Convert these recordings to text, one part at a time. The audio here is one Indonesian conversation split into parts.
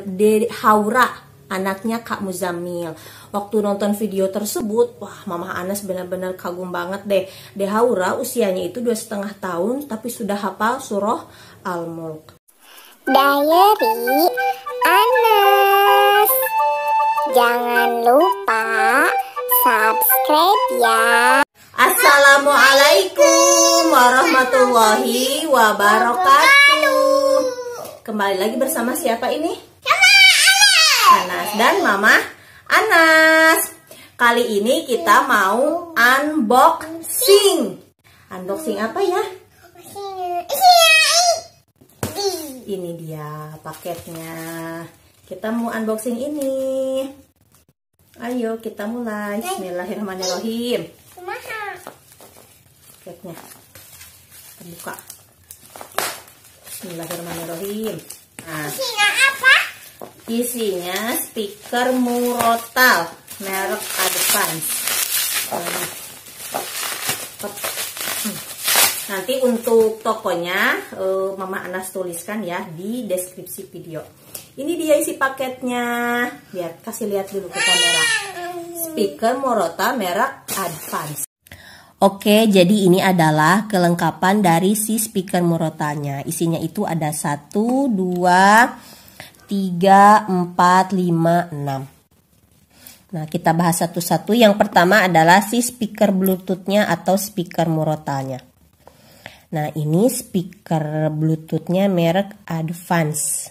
Dede Haura, anaknya Kak Muzammil. Waktu nonton video tersebut, wah Mama Anas benar-benar kagum banget deh. Dede Haura usianya itu 2,5 tahun tapi sudah hafal surah Al-Mulk. Diary Anas. Jangan lupa subscribe ya. Assalamualaikum warahmatullahi wabarakatuh. Kembali lagi bersama siapa ini? Anas dan Mama Anas. Kali ini kita mau unboxing. Unboxing apa ya? Ini dia paketnya. Kita mau unboxing ini. Ayo kita mulai. Bismillahirrahmanirrahim. Paketnya terbuka. Bismillahirrahmanirrahim. Nah, Isinya apa? isinya speaker Murotal merek Advance. Nanti untuk tokonya Mama Anas tuliskan ya di deskripsi video. Ini dia isi paketnya. Lihat, kasih lihat dulu ke kamera. Speaker Murotal merek Advance. Oke, jadi ini adalah kelengkapan dari si speaker Murotalnya. Isinya itu ada 1, 2, 3, 4, 5, 6. Nah, kita bahas satu-satu. Yang pertama adalah si speaker Bluetooth-nya atau speaker Murotalnya. Nah, ini speaker Bluetooth-nya merek Advance.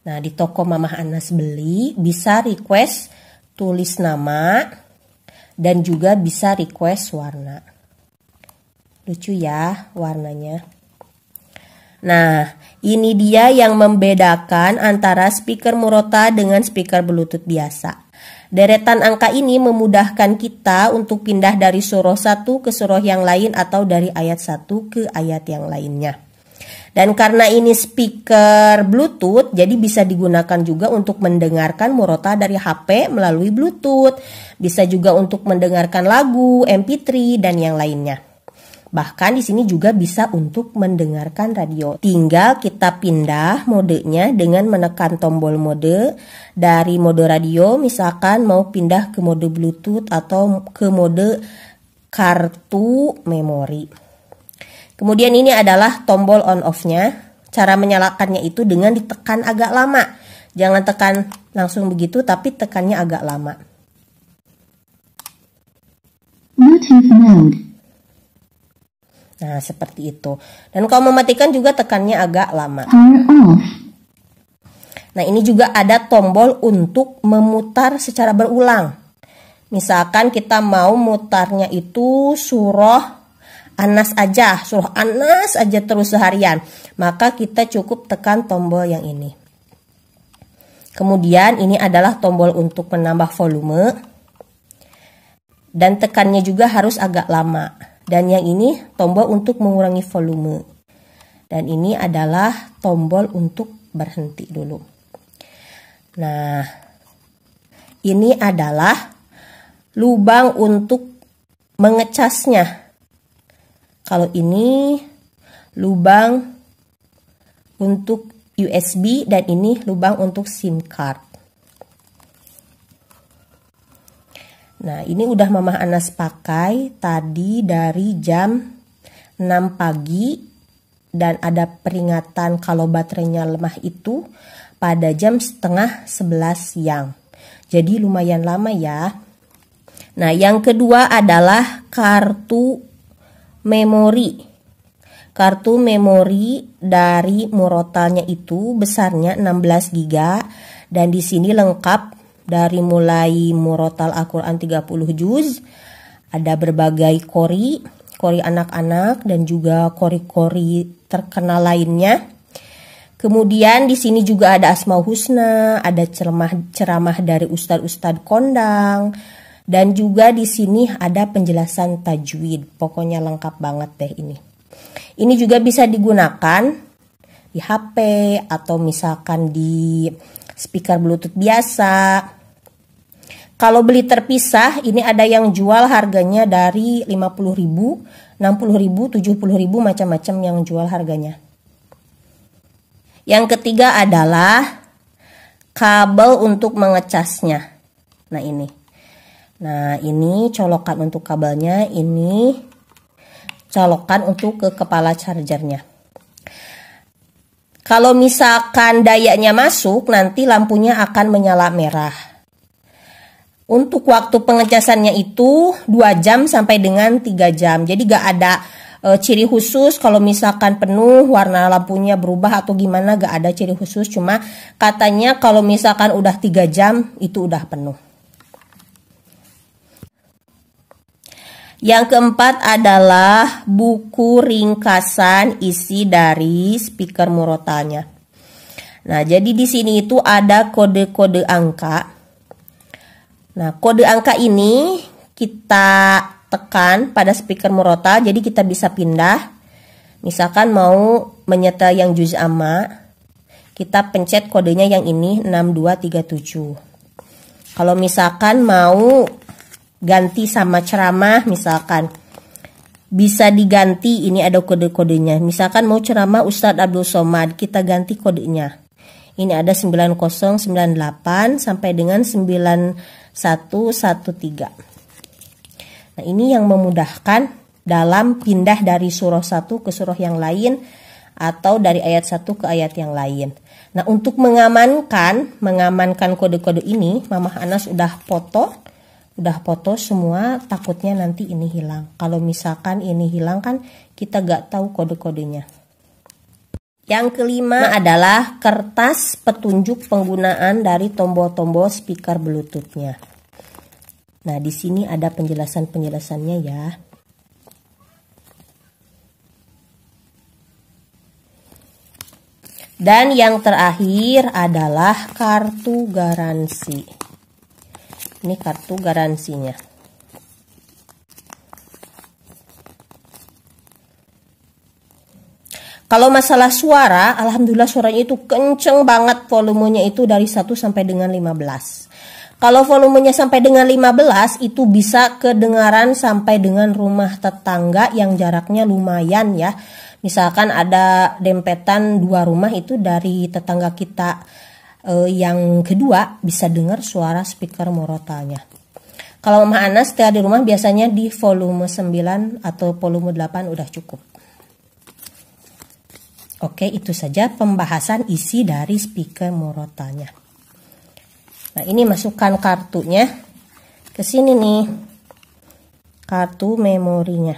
Nah, di toko Mama Anas beli, bisa request tulis nama dan juga bisa request warna. Lucu ya warnanya. Nah, ini dia yang membedakan antara speaker Murotal dengan speaker Bluetooth biasa. Deretan angka ini memudahkan kita untuk pindah dari surah satu ke surah yang lain atau dari ayat satu ke ayat yang lainnya. Dan karena ini speaker Bluetooth, jadi bisa digunakan juga untuk mendengarkan Murotal dari HP melalui Bluetooth. Bisa juga untuk mendengarkan lagu, MP3, dan yang lainnya. Bahkan di sini juga bisa untuk mendengarkan radio. Tinggal kita pindah modenya dengan menekan tombol mode dari mode radio, misalkan mau pindah ke mode Bluetooth atau ke mode kartu memori. Kemudian ini adalah tombol on off-nya. Cara menyalakannya itu dengan ditekan agak lama. Jangan tekan langsung begitu, tapi tekannya agak lama. Bluetooth mode. Nah, seperti itu. Dan kalau mematikan juga tekannya agak lama. Power off. Nah, ini juga ada tombol untuk memutar secara berulang. Misalkan kita mau mutarnya itu surah Anas aja, surah Anas aja terus seharian. Maka kita cukup tekan tombol yang ini. Kemudian ini adalah tombol untuk menambah volume. Dan tekannya juga harus agak lama. Dan yang ini tombol untuk mengurangi volume. Dan ini adalah tombol untuk berhenti dulu. Nah, ini adalah lubang untuk mengecasnya. Kalau ini lubang untuk USB dan ini lubang untuk SIM card. Nah, ini udah Mama Anas pakai tadi dari jam 6 pagi dan ada peringatan kalau baterainya lemah itu pada jam setengah 11 siang. Jadi lumayan lama ya. Nah, yang kedua adalah kartu memori. Kartu memori dari Murotalnya itu besarnya 16 GB dan di sini lengkap dari mulai Murotal Al-Quran 30 juz, ada berbagai kori anak-anak dan juga kori terkenal lainnya. Kemudian di sini juga ada Asmaul Husna, ada ceramah dari ustadz kondang. Dan juga di sini ada penjelasan tajwid. Pokoknya lengkap banget deh ini. Ini juga bisa digunakan di HP atau misalkan di speaker Bluetooth biasa. Kalau beli terpisah, ini ada yang jual harganya dari 50.000, 60.000, 70.000, macam-macam yang jual harganya. Yang ketiga adalah kabel untuk mengecasnya. Nah ini. Nah ini colokan untuk kabelnya, ini colokan untuk ke kepala chargernya. Kalau misalkan dayanya masuk, nanti lampunya akan menyala merah. Untuk waktu pengecasannya itu 2 jam sampai dengan 3 jam. Jadi gak ada ciri khusus kalau misalkan penuh warna lampunya berubah atau gimana, gak ada ciri khusus. Cuma katanya kalau misalkan udah 3 jam itu udah penuh. Yang keempat adalah buku ringkasan isi dari speaker Murotanya. Nah, jadi di sini itu ada kode-kode angka. Nah, kode angka ini kita tekan pada speaker Murota, jadi kita bisa pindah. Misalkan mau menyetel yang juz amma, kita pencet kodenya yang ini 6237. Kalau misalkan mau ganti sama ceramah, misalkan bisa diganti, ini ada kode-kodenya. Misalkan mau ceramah Ustadz Abdul Somad, kita ganti kodenya. Ini ada 9098 sampai dengan 9113. Nah, ini yang memudahkan dalam pindah dari surah satu ke surah yang lain atau dari ayat satu ke ayat yang lain. Nah, untuk mengamankan kode-kode ini, Mama Anas udah foto semua, takutnya nanti ini hilang. Kalau misalkan ini hilang kan kita gak tahu kode-kodenya. Yang kelima adalah kertas petunjuk penggunaan dari tombol-tombol speaker Bluetooth-nya. Nah, di sini ada penjelasan-penjelasannya ya. Dan yang terakhir adalah kartu garansi. Ini kartu garansinya. Kalau masalah suara, alhamdulillah suaranya itu kenceng banget, volumenya itu dari 1 sampai dengan 15. Kalau volumenya sampai dengan 15 itu bisa kedengaran sampai dengan rumah tetangga yang jaraknya lumayan ya. Misalkan ada dempetan 2 rumah itu dari tetangga kita yang kedua bisa dengar suara speaker Murotanya. Kalau Mama Anas setelah di rumah biasanya di volume 9 atau volume 8 udah cukup. Oke, itu saja pembahasan isi dari speaker Murotanya. Nah, ini masukkan kartunya ke sini nih. Kartu memorinya.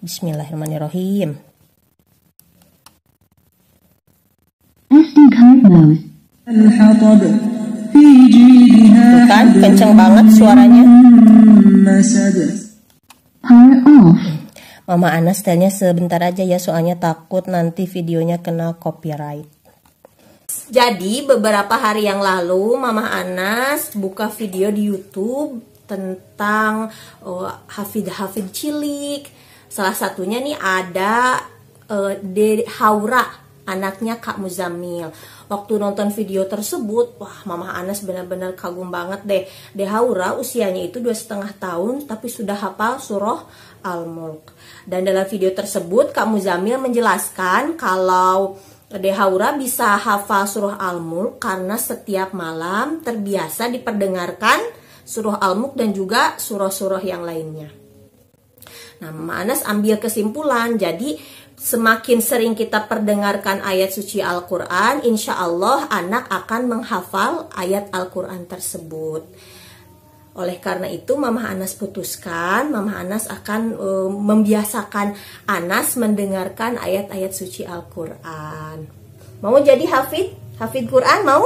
Bismillahirrahmanirrahim. SD card mode. Tuh kan, kenceng banget suaranya. Power off. Mama Anas stylenya sebentar aja ya, soalnya takut nanti videonya kena copyright. Jadi beberapa hari yang lalu Mama Anas buka video di YouTube tentang hafid cilik. Salah satunya nih ada Haura, anaknya Kak Muzammil. Waktu nonton video tersebut, wah Mama Anas benar-benar kagum banget deh. Haura usianya itu 2,5 tahun tapi sudah hafal surah Al-Mulk. Dan dalam video tersebut Kak Muzammil menjelaskan kalau Haura bisa hafal surah Al-Mulk karena setiap malam terbiasa diperdengarkan surah Al-Mulk dan juga surah-surah yang lainnya. Nah, Mama Anas ambil kesimpulan, jadi semakin sering kita perdengarkan ayat suci Al-Quran, insya Allah anak akan menghafal ayat Al-Quran tersebut. Oleh karena itu Mama Anas putuskan, Mama Anas akan membiasakan Anas mendengarkan ayat-ayat suci Al-Quran. Mau jadi hafid Quran? Mau?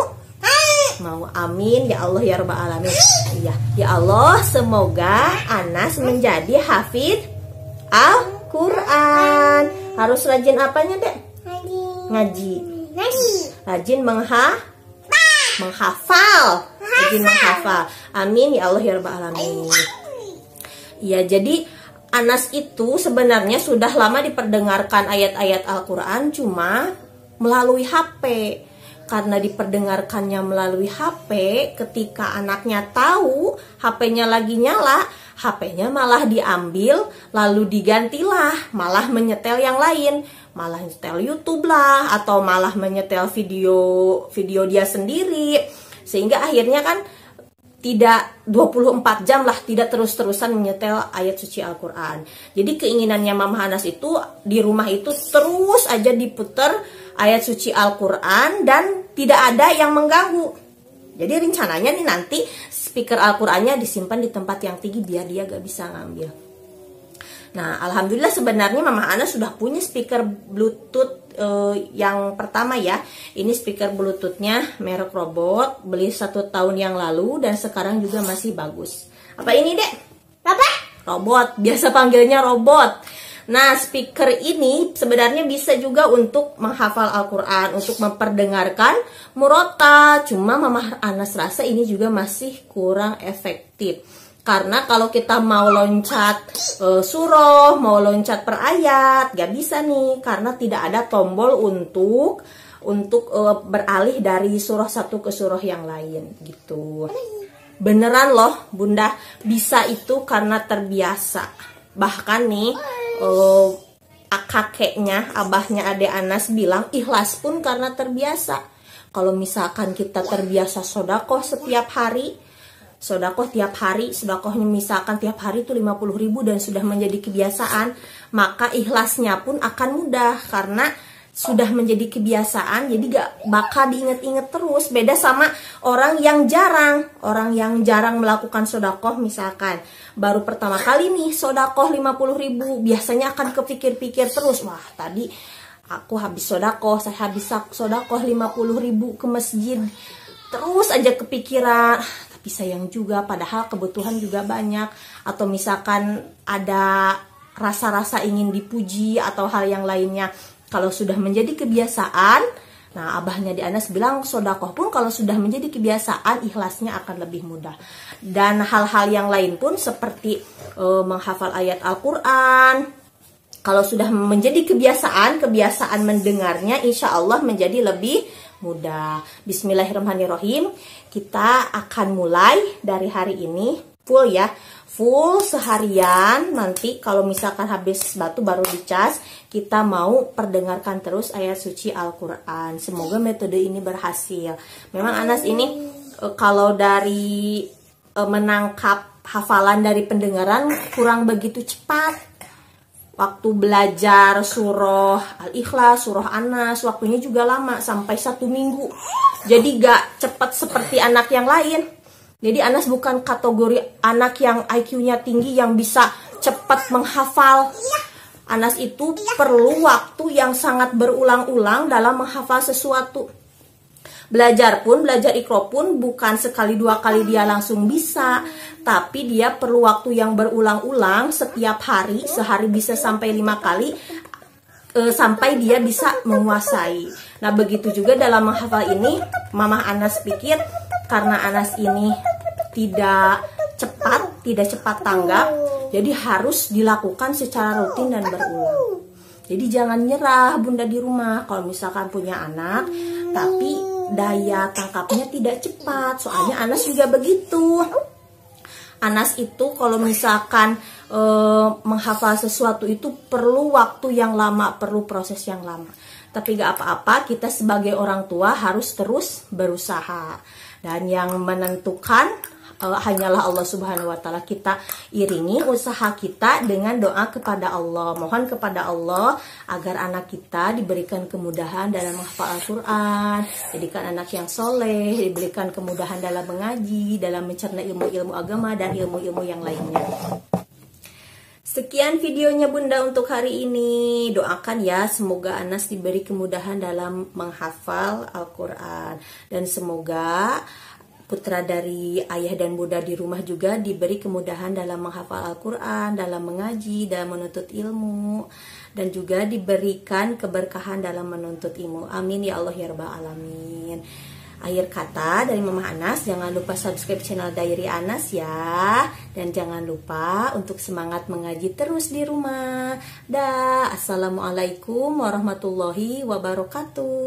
Mau, amin ya Allah ya Rabbal Alamin. Iya, ya Allah, semoga Anas menjadi hafid Al-Quran. Harus rajin apanya, Dek? Ngaji. Rajin menghafal. Rajin menghafal. Amin ya Allah ya Rabbal Alamin. Ya, jadi Anas itu sebenarnya sudah lama diperdengarkan ayat-ayat Al-Quran, cuma melalui HP. Karena diperdengarkannya melalui HP, ketika anaknya tahu HP-nya lagi nyala, HP-nya malah diambil, lalu digantilah, malah menyetel yang lain. malah nyetel YouTube lah, atau malah menyetel video dia sendiri, sehingga akhirnya kan tidak 24 jam lah, tidak terus-terusan menyetel ayat suci Al-Quran. Jadi keinginannya Mama Anas itu di rumah itu terus aja diputer ayat suci Al-Quran dan tidak ada yang mengganggu. Jadi rencananya nih nanti speaker Al-Qurannya disimpan di tempat yang tinggi biar dia gak bisa ngambil. Nah, alhamdulillah sebenarnya Mama Anas sudah punya speaker Bluetooth yang pertama ya. Ini speaker Bluetoothnya merek Robot, beli 1 tahun yang lalu dan sekarang juga masih bagus. Apa ini, Dek? Apa? Robot, biasa panggilnya Robot. Nah, speaker ini sebenarnya bisa juga untuk menghafal Al-Quran, untuk memperdengarkan murota. Cuma Mama Anas rasa ini juga masih kurang efektif. Karena kalau kita mau loncat surah, mau loncat per ayat, gak bisa nih. Karena tidak ada tombol untuk beralih dari surah satu ke surah yang lain gitu. Beneran loh Bunda, bisa itu karena terbiasa. Bahkan nih kakeknya, abahnya Ade Anas bilang ikhlas pun karena terbiasa. Kalau misalkan kita terbiasa sodakoh setiap hari, sodakoh tiap hari, sodakohnya misalkan tiap hari itu 50.000 dan sudah menjadi kebiasaan, maka ikhlasnya pun akan mudah karena sudah menjadi kebiasaan, jadi gak bakal diinget-inget terus. Beda sama orang yang jarang melakukan sodakoh, misalkan baru pertama kali nih sodakoh 50.000, biasanya akan kepikir-pikir terus, wah tadi aku habis sodakoh, saya habis sodakoh 50.000 ke masjid, terus aja kepikiran, tapi sayang juga padahal kebutuhan juga banyak. Atau misalkan ada rasa-rasa ingin dipuji atau hal yang lainnya. Kalau sudah menjadi kebiasaan, nah abahnya di Anas bilang sodakoh pun kalau sudah menjadi kebiasaan, ikhlasnya akan lebih mudah. Dan hal-hal yang lain pun seperti menghafal ayat Al-Quran, kalau sudah menjadi kebiasaan mendengarnya insya Allah menjadi lebih mudah. Bismillahirrahmanirrahim. Kita akan mulai dari hari ini full ya, full seharian. Nanti kalau misalkan habis batu baru dicas, kita mau perdengarkan terus ayat suci Al-Quran. Semoga metode ini berhasil. Memang Anas ini kalau dari menangkap hafalan dari pendengaran kurang begitu cepat. Waktu belajar surah Al-Ikhlas, surah Anas, waktunya juga lama, sampai 1 minggu. Jadi gak cepat seperti anak yang lain. Jadi Anas bukan kategori anak yang IQ-nya tinggi yang bisa cepat menghafal. Anas itu perlu waktu yang sangat berulang-ulang dalam menghafal sesuatu. Belajar Iqra pun bukan sekali 2 kali dia langsung bisa, tapi dia perlu waktu yang berulang-ulang setiap hari, sehari bisa sampai 5 kali, sampai dia bisa menguasai. Nah begitu juga dalam menghafal ini, Mama Anas pikir karena Anas ini tidak cepat tanggap, jadi harus dilakukan secara rutin dan berulang. Jadi jangan nyerah Bunda di rumah kalau misalkan punya anak, tapi daya tangkapnya tidak cepat. Soalnya Anas juga begitu. Anas itu kalau misalkan menghafal sesuatu itu perlu waktu yang lama, perlu proses yang lama. Tapi gak apa-apa, kita sebagai orang tua harus terus berusaha. Dan yang menentukan hanyalah Allah Subhanahu wa Ta'ala. Kita iringi usaha kita dengan doa kepada Allah. Mohon kepada Allah agar anak kita diberikan kemudahan dalam menghafal Al-Quran, jadikan anak yang soleh, diberikan kemudahan dalam mengaji, dalam mencerna ilmu-ilmu agama dan ilmu-ilmu yang lainnya. Sekian videonya Bunda untuk hari ini. Doakan ya semoga Anas diberi kemudahan dalam menghafal Al-Quran, dan semoga putra dari ayah dan bunda di rumah juga diberi kemudahan dalam menghafal Al-Quran, dalam mengaji, dalam menuntut ilmu, dan juga diberikan keberkahan dalam menuntut ilmu. Amin ya Allah ya Rabbal Alamin. Akhir kata dari Mama Anas, jangan lupa subscribe channel Diary Anas ya. Dan jangan lupa untuk semangat mengaji terus di rumah. Dah, assalamualaikum warahmatullahi wabarakatuh.